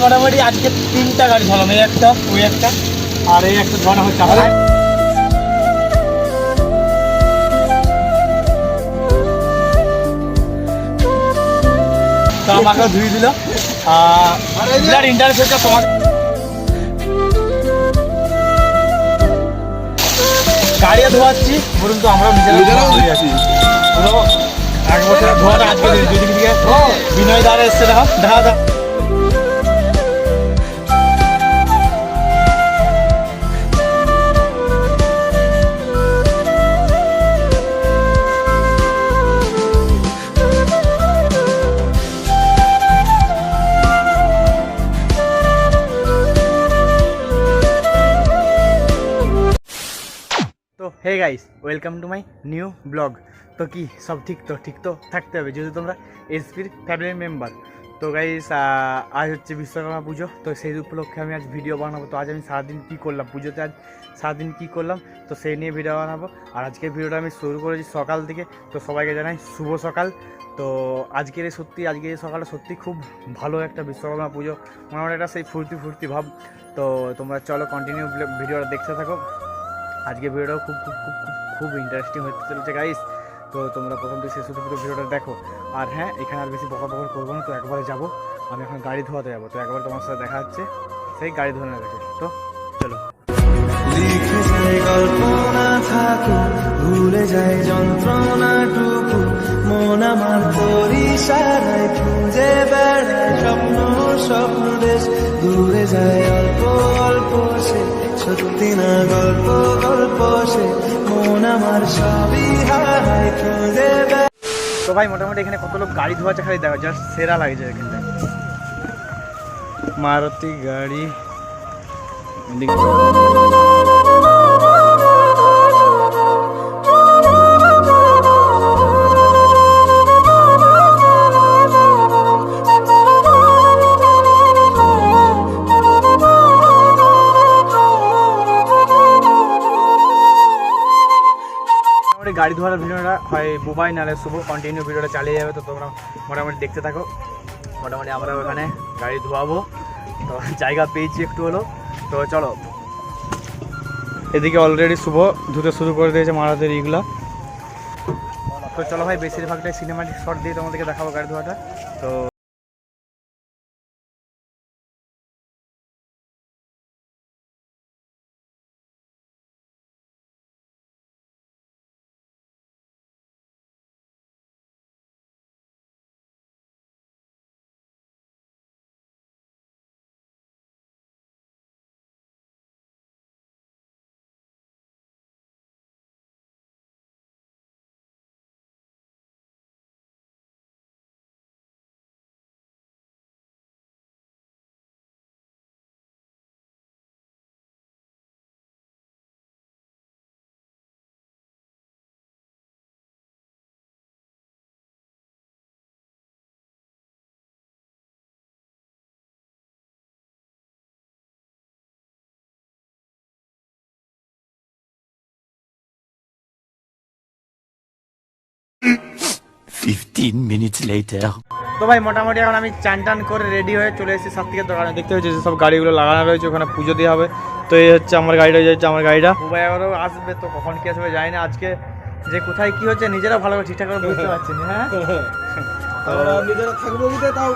মোটামুটি আজকে 3টা গাড়ি ধরলাম, এই একটা, ওই একটা, আর এই একটা ধরানো হচ্ছে আমার। তো আমাকে ধুয়ে দিল আর ইন্টারেস্ট হচ্ছে তোমাকে গাড়ি ধোয়াচ্ছি, বলুন তো আমরাও নিজেরা ধুয়ে আছি। পুরো 1 বছরের ধোয়াটা আজকে দুদিক থেকে বিনয় দ্বারা এসছে। দেখা দেখা দেখা তো hey guys, welcome to my new vlog. তো কি সব ঠিক তো থাকতে হবে যেহেতু তোমরা এসপির ফ্যামিলি মেম্বার। তো গাইস আজ হচ্ছে বিশ্বকর্মা পুজো, তো সেই উপলক্ষে আমি আজ ভিডিও বানাবো। তো আজ আমি সারাদিন কী করলাম, পুজোতে আজ সারাদিন কী করলাম তো সেই নিয়ে ভিডিও বানাবো। আর আজকের ভিডিওটা আমি শুরু করেছি সকাল থেকে। তো সবাইকে জানাই শুভ সকাল। তো আজকের এই সকালটা সত্যি খুব ভালো একটা বিশ্বকর্মা পুজো, মোটামুটি একটা সেই ফুর্তি ভাব। তো তোমরা চলো কন্টিনিউ ভিডিওটা দেখতে থাকো। আজকে ভিডিওটাও খুব ইন্টারেস্টিং হতে চলেছে গাইস। তো তোমরা প্রথম থেকে শেষ অবধি পুরো ভিডিওটা দেখো। আর হ্যাঁ, এখানে আর বেশি বকর করবো না। তো একবারে যাবো, আমি এখন গাড়ি ধোয়াতে যাবো। তো একবার তোমার সাথে দেখা হচ্ছে সেই গাড়ি ধোয়ানো গেছে। তো চলো। লিখে যায় কল্পনা থাকো, ভুলে যায় যন্ত্রণাটুকু, মন আমার তোর ইশারায় খুঁজে বেড়ায় স্বপ্ন দেশ। দূরে যায় অল্প সে, সত্যি না গল্প সে, মন আমার সবই হারায় খুঁজে বেড়ায়। তো ভাই মোটামুটি এখানে কত লোক গাড়ি ধোয়াচ্ছে, খালি দেখো জাস্ট সেরা লাগছে এখানটা। মারুতি গাড়ি গাড়ি ধোয়ার ভিডিওটা হয় বুবাই নালে শুভ, কন্টিনিউ ভিডিওটা চালিয়ে যাবে। তো তোমরা মোটামুটি দেখতে থাকো। মোটামুটি আমরা ওখানে গাড়ি ধোয়াবো, তো জায়গা পেয়েছি একটু হলো। তো চলো, এদিকে অলরেডি শুভ ধুতে শুরু করে দিয়েছে মারাতের ইগুলা। তো চলো ভাই, বেশিরভাগটাই সিনেমাটিক শট দিয়ে তোমাদেরকে দেখাবো গাড়ি ধোয়াটা। তো তো ভাই মোটামুটি এখন আমি চান করে রেডি হয়ে চলে এসেছি সাত্বিকের দোকানে। দেখতে হচ্ছে যে সব গাড়িগুলো লাগানো রয়েছে, ওখানে পুজো দেওয়া হবে। তো এই হচ্ছে আমার গাড়িটা, যাচ্ছে আমার গাড়িটা। বুবাই আবারও আসবে, তো কখন কি আসবে জানি না। আজকে যে কোথায় কি হচ্ছে নিজেরা ভালো করে ঠিকঠাক করে বুঝতে পারছি না। হ্যাঁ, নিজেরা থাকবো তাও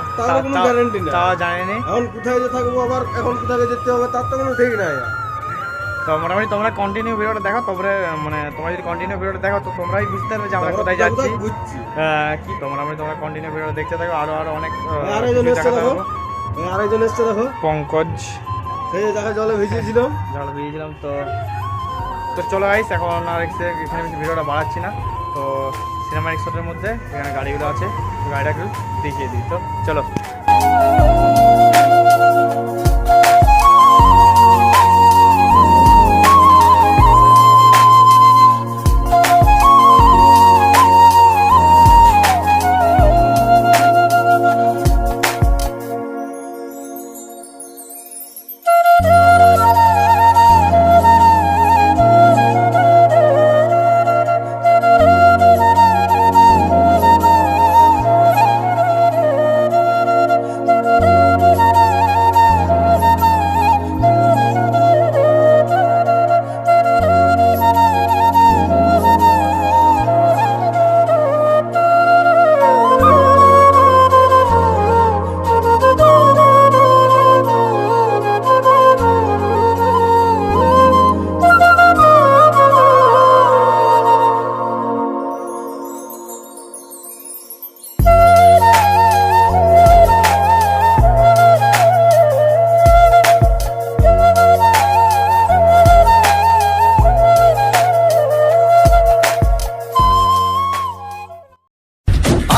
কোনো গ্যারান্টি নেই, তাও জানি এখন কোথায় যে থাকবো, আবার এখন কোথায় যেতে হবে তার তো কোনো ঠিক নাই। তো মোটামুটি তোমরা কন্টিনিউ ভিডিওটা দেখো, তোমরা তোমরা যদি কন্টিনিউ ভিডিওটা দেখো তো তোমরাই বুঝতে পারবে যে আমরা কোথায় যাচ্ছি কি। তো মোটামুটি তোমরা কন্টিনিউ ভিডিওটা দেখতে থাকো। আরো অনেক আরেকজন এসছে দেখো, পঙ্কজ, সেই জায়গায় জলে ভিজিয়েছিলাম। তো তো চলো গাইস, এখন আর এখানে বেশি ভিডিওটা বাড়াচ্ছি না। তো সিনেমাটিক শটের মধ্যে এখানে গাড়িগুলো আছে, গাড়িটা একটু দেখিয়ে দিই। তো চলো।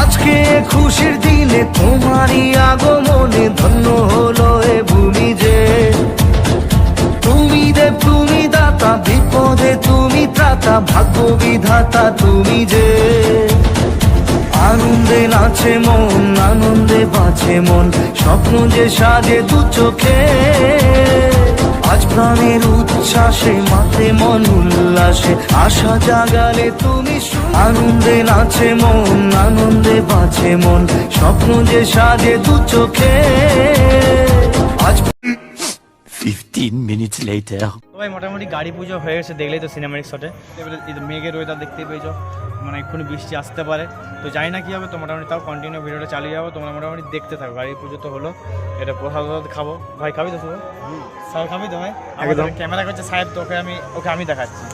আজকে খুশির দিনে তোমারই আগমনে ধন্য হলো এ ভূমি যে তুমি দেব তুমি দাতা বিপদে তুমি ত্রাতা ভাগ্য বিধাতা তুমি যে আনন্দে নাচে মন আনন্দে বাঁচে মন স্বপ্ন যে সাজে দু চোখে আজ প্রাণের উচ্ছ্বাসে মাতে মন উল্লাসে আশা জাগালে তুমি আনন্দে নাচে মন আনন্দে বাঁচে মন স্বপ্ন যে সাজে দু চোখে আজ 15 minutes later. তো ভাই মোটামুটি গাড়ি পুজো হয়ে গেছে, দেখলেই তো সিনেমাটিক শটে। এবারে এই মেঘের ওয়েদার দেখতেই পেয়েছো, মানে এক্ষুনি বৃষ্টি আসতে পারে, তো জানি না কী হবে। তো মোটামুটি তাও কন্টিনিউ ভিডিওটা চালিয়ে যাবো, তোমরা মোটামুটি দেখতে থাকো। গাড়ি পুজো তো হলো, এটা প্রসাদ খাবো। ভাই খাবি তো শুভ? সাহেব খাবি তো ভাই? একদম ক্যামেরা করছে সাহেব, তো ওকে আমি দেখাচ্ছি।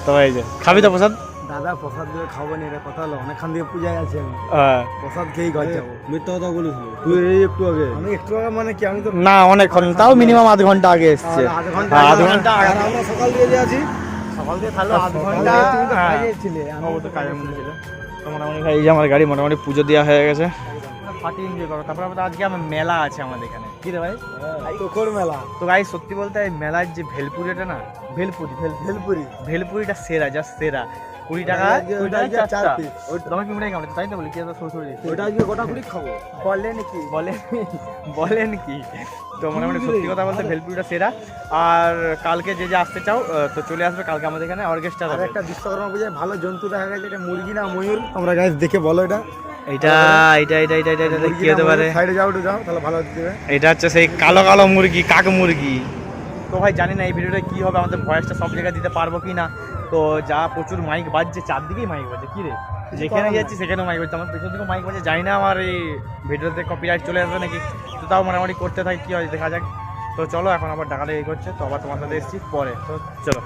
তো ভাই যে খাবি তো প্রসাদ? দাদা প্রসাদ দিয়ে খাবো না, এটা কথা হলো অনেকক্ষণ দিয়ে পূজায় আছে আমি প্রসাদ খেয়েই ঘর যাবো। মিথ্যা কথা বলিস তুই এই একটু আগে। আমি একটু আগে মানে কি, আমি তো না অনেকক্ষণ, তাও মিনিমাম আধ ঘন্টা আগে এসছে। আধ ঘন্টা আগে আমরা সকাল দিয়ে যে আছি, সকাল দিয়ে তাহলে আধ ঘন্টা তুমি তো কাজে ছিলে, আমি তো কাজের মধ্যে ছিল। তো মোটামুটি ভাই এই যে আমার গাড়ি মোটামুটি পুজো দেওয়া হয়ে গেছে, ফাটি এনজয় করো। তারপর আবার আজকে আমার মেলা আছে আমাদের এখানে। কি রে ভাই? তোর মেলা। তো গাই সত্যি বলতে এই মেলার যে ভেলপুরিটা না, ভেলপুরিটা সেরা, জাস্ট সেরা। 20 টাকা ওইটা আজকে 4 পিস। তোমার কি মিটাই কেমন তাই তো বলি, কি সরসরি ওইটা আজকে গোটা কুড়ি খাবো। বলেন কি। তো মোটামুটি সত্যি কথা বলতে ভেলপুরিটা সেরা। আর কালকে যে আসতে চাও তো চলে আসবে, কালকে আমাদের এখানে অর্কেস্ট্রা আর হবে। একটা বিশ্বকর্মা পূজায় ভালো জন্তু দেখা গেছে, এটা মুরগি না ময়ূর, তোমরা গাইস দেখে বলো এটা এটা কি হতে পারে? সাইডে যাও তাহলে ভালো হতে দেবে। এটা হচ্ছে সেই কালো কালো মুরগি, কাক মুরগি। তো ভাই জানি না এই ভিডিওটা কি হবে, আমাদের ভয়েসটা সব জায়গায় দিতে পারবো কি না। তো যা প্রচুর মাইক বাজছে, চারদিকেই মাইক বাজছে। কি রে, যেখানে যাচ্ছি সেখানেও মাইক বাজছে, আমার পেছন দিকেও মাইক বাজছে। জানি না আমার এই ভিডিওতে কপিরাইট চলে আসবে নাকি, তো তাও মোটামুটি করতে থাকি, কী হয় দেখা যাক। তো চলো এখন আবার ডাকাটা এই করছে, তো আবার তোমার সাথে এসেছি পরে। তো চলো।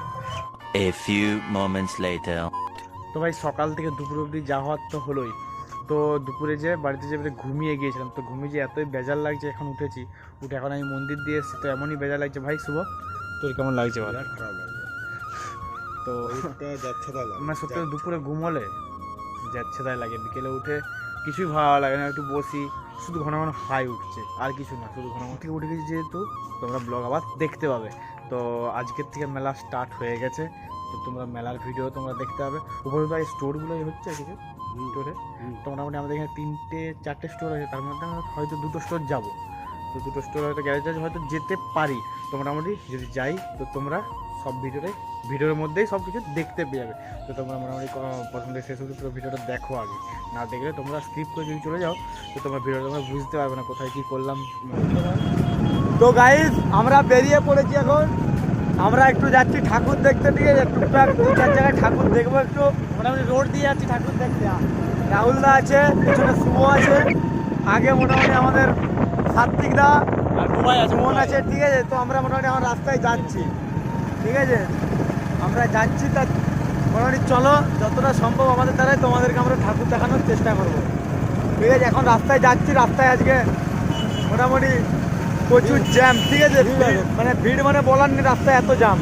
A few moments later. তো ভাই সকাল থেকে দুপুর অবধি যা হওয়ার তো হলোই। তো দুপুরে যে বাড়িতে যে ঘুমিয়ে গিয়েছিলাম, তো ঘুমিয়ে যে এতই বেজার লাগছে, এখন উঠে এখন আমি মন্দির দিয়ে এসেছি, তো এমনই বেজার লাগছে। ভাই শুভ তোর কেমন লাগছে বল? খারাপ লাগছে তো যাচ্ছে দাদা, মানে সত্যি দুপুরে ঘুম হলে যাচ্ছে তাই লাগে, বিকেলে উঠে কিছুই ভালো লাগে না, একটু বসি, শুধু ঘন ঘন হাই উঠছে, আর কিছু না, শুধু ঘন ঘন থেকে উঠে গেছি। যেহেতু তোমরা ব্লগ আবার দেখতে পাবে, তো আজকের থেকে মেলা স্টার্ট হয়ে গেছে, তো তোমরা মেলার ভিডিও তোমরা দেখতে পাবে। উপরে তো এই স্টোরগুলোই হচ্ছে কিছু স্টোরে, তো মোটামুটি আমাদের এখানে 3-4টে স্টোর আছে, তার মধ্যে আমরা হয়তো 2টো স্টোর যাবো। তো 2টো স্টোর হয়তো গ্যারেজ হয়তো যেতে পারি। তো মোটামুটি যদি যাই তো তোমরা সব ভিডিওর মধ্যেই সব কিছু দেখতে পেয়ে যাবে। তো তোমরা মোটামুটি প্রথম থেকে শেষ অবধি পুরো ভিডিওটা দেখো আগে, না দেখলে তোমরা স্কিপ করে যদি চলে যাও তো তোমরা ভিডিওটা তোমরা বুঝতে পারবে না কোথায় কী করলাম। তো গাইস আমরা বেরিয়ে পড়েছি এখন, আমরা একটু যাচ্ছি ঠাকুর দেখতে। ঠিক আছে, টুকটাক 2-4 জায়গায় ঠাকুর দেখবো, একটু মোটামুটি রোড দিয়ে যাচ্ছি ঠাকুর দেখতে। রাহুলদা আছে, পিছনে শুভ আছে, আগে মোটামুটি আমাদের সাত্বিকদা আর মোবাইল আছে, মন আছে। ঠিক আছে, তো আমরা মোটামুটি আমার রাস্তায় যাচ্ছি। ঠিক আছে, আমরা যাচ্ছি, তা মোটামুটি চলো যতটা সম্ভব আমাদের দ্বারাই তোমাদেরকে আমরা ঠাকুর দেখানোর চেষ্টা করব। ঠিক আছে, এখন রাস্তায় যাচ্ছি, রাস্তায় আজকে মোটামুটি প্রচুর জ্যাম। ঠিক আছে, মানে ভিড় মানে বলার নেই, রাস্তায় এত জ্যাম।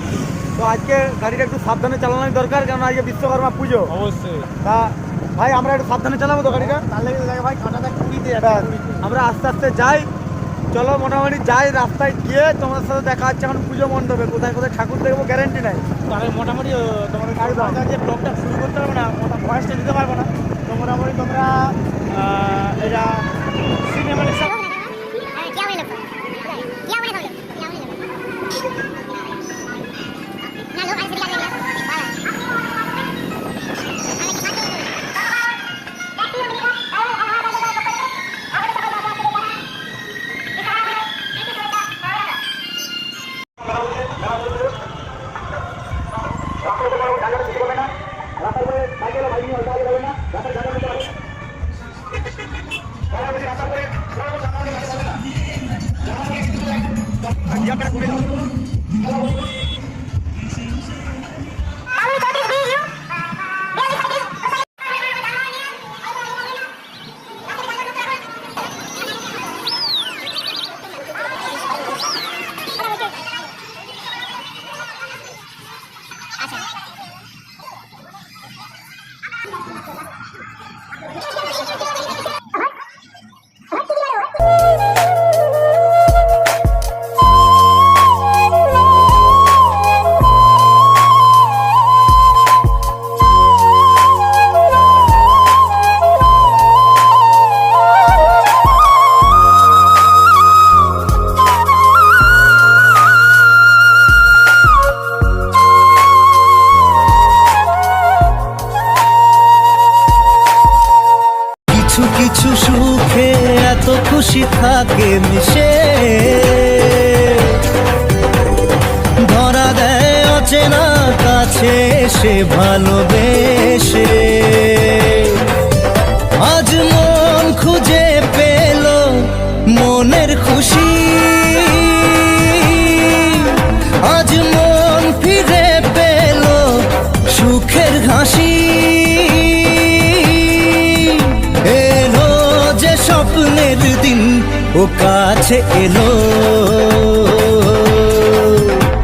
তো আজকে গাড়িটা একটু সাবধানে চালানোর দরকার, কারণ আজকে বিশ্বকর্মা পুজো। অবশ্যই। তা ভাই আমরা একটু সাবধানে চালাবো তো গাড়িটা, তাহলে ভাই কাঁটাটা কুড়িতে যাবে। আমরা আস্তে আস্তে যাই, চলো মোটামুটি যাই, রাস্তায় গিয়ে তোমার সাথে দেখা হচ্ছে। এখন পুজো মণ্ডপে কোথায় কোথায় ঠাকুর দেখবো গ্যারেন্টি নাই, তাহলে মোটামুটি তোমাদের যে ব্লগটা শুরু করতে পারবো না, ভয়েসটা দিতে পারবো না। তো মোটামুটি তোমরা এটা সিনেমাটিক क्या हुआ लोग क्या हुआ लोग ना लोग ऐसे दिखा देंगे খুশি থাকে মিশে, ধরা দেয় অচেনা কাছে সে ভালোবেসে। আজ মন খুঁজে পেল মনের খুশি, আজ মন ফিরে পেল সুখের হাসি। এলো যে স্বপ্নের দিন ও কাছে এলো,